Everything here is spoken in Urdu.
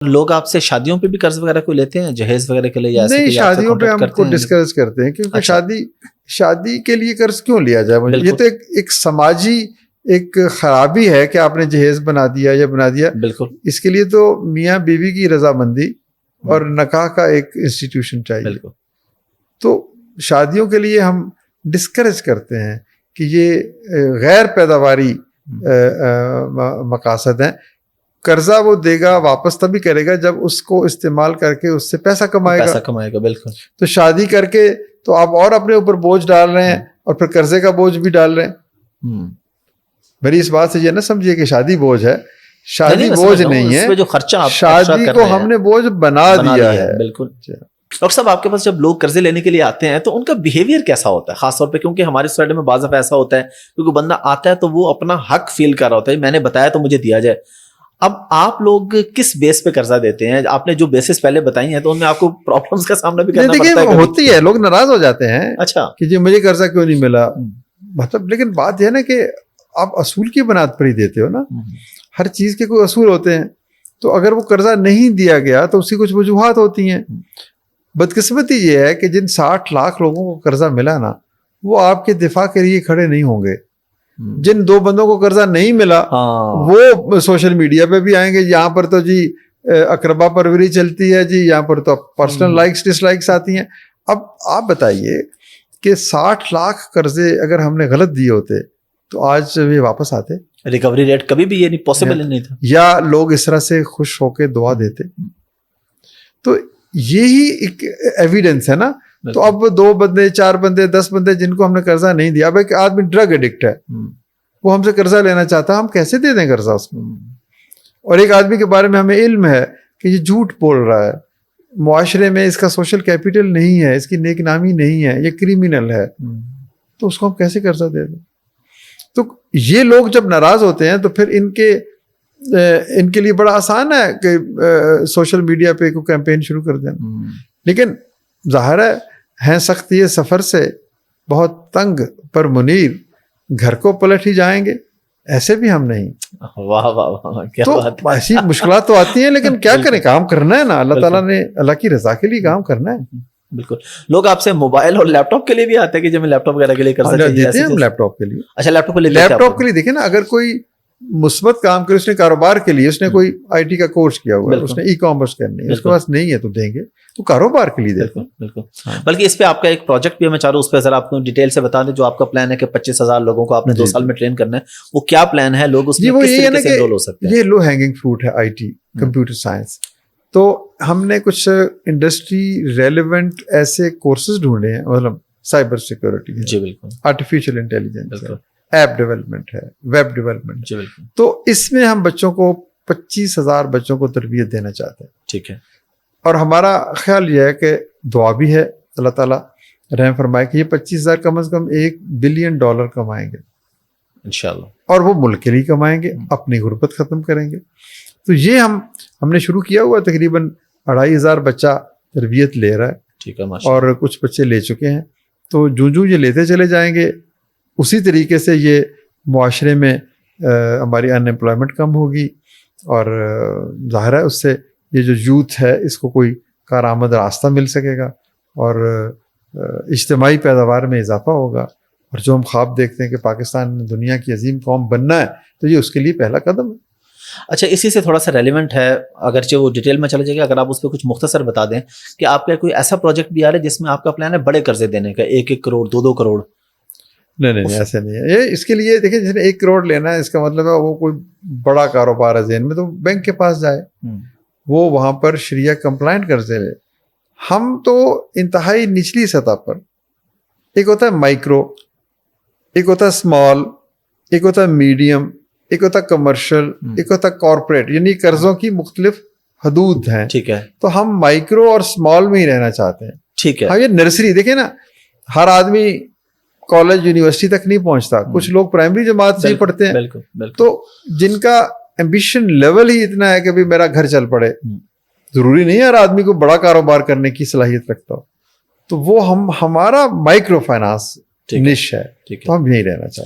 لوگ آپ سے شادیوں پہ بھی قرض وغیرہ کوئی لیتے ہیں جہیز وغیرہ کے لیے یا نہیں، شادیوں پہ ہم کو ڈسکریج کرتے ہیں کیونکہ شادی کے لیے قرض کیوں لیا جائے؟ یہ تو ایک سماجی ایک خرابی ہے کہ آپ نے جہیز بنا دیا یا بنا دیا. بالکل. اس کے لیے تو میاں بیوی کی رضامندی اور نکاح کا ایک انسٹیٹیوشن چاہیے. بالکل. تو شادیوں کے لیے ہم ڈسکریج کرتے ہیں کہ یہ غیر پیداواری مقاصد ہیں. قرضہ وہ دے گا واپس تبھی کرے گا جب اس کو استعمال کر کے اس سے پیسہ کمائے گا. بالکل. تو شادی کر کے تو آپ اور اپنے اوپر بوجھ ڈال رہے ہیں اور پھر قرضے کا بوجھ بھی ڈال رہے ہیں. میری اس بات سے یہ نہ سمجھیے کہ شادی بوجھ ہے. شادی بوجھ نہیں ہے، جو خرچہ شادی کو ہم نے بوجھ بنا دیا ہے. بالکل. ڈاکٹر صاحب آپ کے پاس جب لوگ قرضے لینے کے لیے آتے ہیں تو ان کا بیہیویئر کیسا ہوتا ہے خاص طور پہ؟ کیونکہ ہماری سوسائٹی میں بعض دفعہ ایسا ہوتا ہے کیونکہ بندہ آتا ہے تو وہ اپنا حق فیل کر رہا ہوتا ہے، میں نے بتایا تو مجھے دیا جائے. اب آپ لوگ کس بیس پہ قرضہ دیتے ہیں؟ آپ نے جو بیسس پہلے بتائی ہیں تو ان میں آپ کو پرابلمس کا سامنا بھی کرنا پڑتا ہے. ہوتی ہے، لوگ ناراض ہو جاتے ہیں. اچھا کہ جی مجھے قرضہ کیوں نہیں ملا، مطلب. لیکن بات یہ ہے نا کہ آپ اصول کی بنیاد پر ہی دیتے ہو نا. ہر چیز کے کوئی اصول ہوتے ہیں. تو اگر وہ قرضہ نہیں دیا گیا تو اس کی کچھ وجوہات ہوتی ہیں. بدقسمتی یہ ہے کہ جن 60 لاکھ لوگوں کو قرضہ ملا نا، وہ آپ کے دفاع کے لیے کھڑے نہیں ہوں گے. جن 2 بندوں کو قرضہ نہیں ملا وہ سوشل میڈیا پہ بھی آئیں گے، یہاں پر تو جی اقربا پروری چلتی ہے جی، یہاں پر تو پرسنل لائکس ڈس لائکس آتی ہیں. اب آپ بتائیے کہ 60 لاکھ قرضے اگر ہم نے غلط دیے ہوتے تو آج یہ واپس آتے؟ ریکوری ریٹ کبھی بھی یہ نہیں پاسبل نہیں تھا، یا لوگ اس طرح سے خوش ہو کے دعا دیتے. تو یہی ایک ایویڈنس ہے نا. تو اب 2 بندے 4 بندے 10 بندے جن کو ہم نے قرضہ نہیں دیا، اب ایک آدمی ڈرگ ایڈکٹ ہے، وہ ہم سے قرضہ لینا چاہتا ہے، ہم کیسے دے دیں قرضہ اس کو؟ اور ایک آدمی کے بارے میں ہمیں علم ہے کہ یہ جھوٹ بول رہا ہے، معاشرے میں اس کا سوشل کیپٹل نہیں ہے، اس کی نیک نامی نہیں ہے، یہ کریمنل ہے، تو اس کو ہم کیسے قرضہ دے دیں؟ تو یہ لوگ جب ناراض ہوتے ہیں تو پھر ان کے لیے بڑا آسان ہے کہ سوشل میڈیا پہ کوئی کیمپین شروع کر دینا. لیکن ظاہر ہے سخت یہ سفر سے بہت تنگ پر منیر، گھر کو پلٹ ہی جائیں گے، ایسے بھی ہم نہیں. واہ واہ واہ، کیا بات ہے. ایسی مشکلات تو آتی ہیں لیکن کیا کریں، کام کرنا ہے نا. اللہ تعالیٰ نے اللہ کی رضا کے لیے کام کرنا ہے. بالکل. لوگ آپ سے موبائل اور لیپ ٹاپ کے لیے بھی آتے ہیں کہ جب میں لیپ ٹاپ وغیرہ کے لیے قرضہ چاہیے دیتے ہیں ہم لیپ ٹاپ کے لیے. اچھا لیپ ٹاپ کے لیے دیکھیں نا، اگر کوئی مثبت کام کرے، اس نے کاروبار کے لیے، اس نے کوئی آئی ٹی کا کورس کیا ہوا ہے، اس نے ای کامرس کرنی ہے، اس کے پاس نہیں ہے تو دیں گے، تو کاروبار کے لیے دیتے ہیں. بالکل. بلکہ اس پہ آپ کا ایک پروجیکٹ بھی میں چاہ رہا ہوں، اس پہ ذرا آپ کو ڈیٹیل سے بتا دیں. جو آپ کا پلان ہے کہ 25,000 لوگوں کو آپ نے 2 سال میں ٹرین کرنا ہے، وہ کیا پلان ہے؟ لوگ اس میں کس طریقے سے انرول ہو سکتے ہیں؟ یہ لو ہینگنگ فروٹ ہے آئی ٹی، کمپیوٹر سائنس. تو ہم نے کچھ انڈسٹری ریلیونٹ ایسے کورسز ڈھونڈے ہیں، مطلب سائبر سیکورٹی ہے، جی بالکل، آرٹیفیشیل انٹیلیجنس ہے، ایپ ڈیولپمنٹ ہے، ویب ڈیولپمنٹ. جی بالکل. تو اس میں ہم بچوں کو 25,000 بچوں کو تربیت دینا چاہتے ہیں. ٹھیک ہے. اور ہمارا خیال یہ ہے کہ دعا بھی ہے اللہ تعالیٰ رحم فرمائے کہ یہ 25,000 کم از کم $1 بلین کمائیں گے انشاءاللہ، اور وہ ملک کے لیے کمائیں گے، اپنی غربت ختم کریں گے. تو یہ ہم نے شروع کیا ہوا، تقریباً 2,500 بچہ تربیت لے رہا ہے. ٹھیک ہے. اور کچھ بچے لے چکے ہیں. تو جو یہ لیتے چلے جائیں گے اسی طریقے سے یہ معاشرے میں ہماری ان امپلائمنٹ کم ہوگی، اور ظاہر ہے اس سے یہ جو یوتھ ہے اس کو کوئی کارآمد راستہ مل سکے گا، اور اجتماعی پیداوار میں اضافہ ہوگا. اور جو ہم خواب دیکھتے ہیں کہ پاکستان دنیا کی عظیم قوم بننا ہے، تو یہ اس کے لیے پہلا قدم ہے. اچھا، اسی سے تھوڑا سا ریلیونٹ ہے، اگرچہ وہ ڈیٹیل میں چلے جائے گا، اگر آپ اس پہ کچھ مختصر بتا دیں کہ آپ کا کوئی ایسا پروجیکٹ بھی آ رہا ہے جس میں آپ کا پلان ہے بڑے قرضے دینے کا، 1-1 کروڑ 2-2 کروڑ؟ نہیں ایسے نہیں ہے. یہ اس کے لیے دیکھیں، جس نے 1 کروڑ لینا ہے، اس کا مطلب ہے وہ کوئی بڑا کاروبار ہے ذہن میں، تو بینک کے پاس جائے، وہ وہاں پر شریعہ کمپلائنٹ قرضے لے. ہم تو انتہائی نچلی سطح پر، ایک ہوتا ہے مائکرو، ایک ہوتا ہے اسمال، ایک ہوتا ہے میڈیم، ایک ہوتا ہے کمرشل، ایک ہوتا ہے کارپوریٹ، یعنی قرضوں کی مختلف حدود ہیں. ٹھیک ہے. تو ہم مائکرو اور اسمال میں ہی رہنا چاہتے ہیں. ٹھیک ہے. ہاں، یہ نرسری دیکھیں نا، ہر آدمی کالج یونیورسٹی تک نہیں پہنچتا، کچھ لوگ پرائمری جماعت سے ہی پڑھتے ہیں. بالکل. تو جن کا ایمبیشن لیول ہی اتنا ہے کہ بھی میرا گھر چل پڑے، ضروری نہیں ہے ہر آدمی کو بڑا کاروبار کرنے کی صلاحیت رکھتا ہو، تو وہ ہمارا مائکرو فائنانس نش ہے، تو ہم یہیں رہنا چاہتے ہیں.